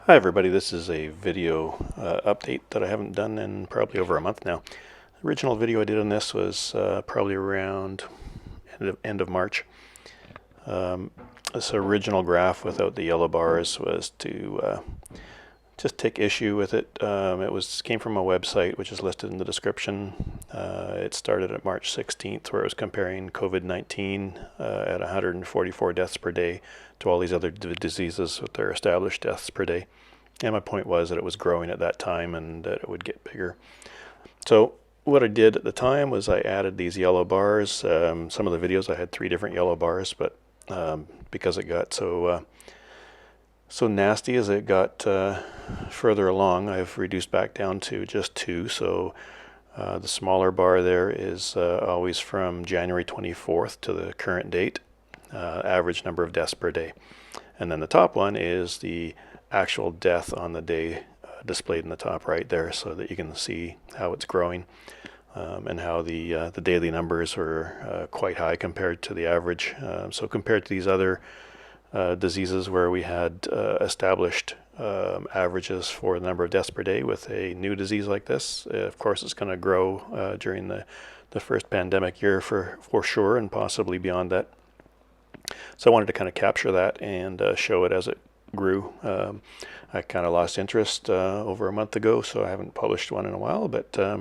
Hi everybody, this is a video update that I haven't done in probably over a month now. The original video I did on this was probably around end of March. This original graph without the yellow bars was to just take issue with it. It came from a website which is listed in the description. It started at March 16th where it was comparing COVID-19 at 144 deaths per day to all these other diseases with their established deaths per day. And my point was that it was growing at that time and that it would get bigger. So what I did at the time was I added these yellow bars. Some of the videos I had 3 different yellow bars, but because it got so nasty as it got further along, I've reduced back down to just 2. So the smaller bar there is always from January 24th to the current date, average number of deaths per day. And then the top one is the actual death on the day displayed in the top right there, so that you can see how it's growing and how the daily numbers were quite high compared to the average. So compared to these other diseases where we had established averages for the number of deaths per day, with a new disease like this, of course it's going to grow during the first pandemic year for sure, and possibly beyond that. So I wanted to kind of capture that and show it as it grew. I kind of lost interest over a month ago, so I haven't published one in a while, but I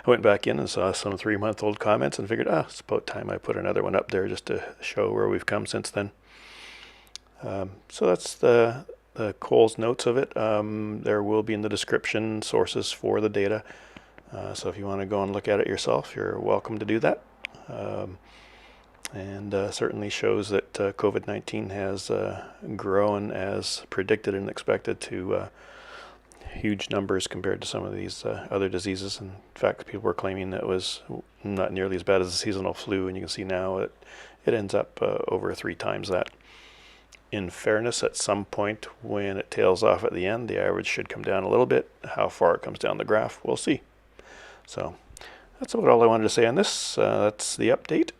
went back in and saw some 3-month-old comments and figured, it's about time I put another one up there just to show where we've come since then. So that's the Cole's notes of it. There will be in the description sources for the data, so if you want to go and look at it yourself, you're welcome to do that. And certainly shows that COVID-19 has grown as predicted and expected to huge numbers compared to some of these other diseases. In fact, people were claiming that it was not nearly as bad as the seasonal flu, and you can see now it ends up over 3 times that. In fairness, at some point when it tails off at the end, the average should come down a little bit. How far it comes down the graph, we'll see. So that's about all I wanted to say on this. That's the update.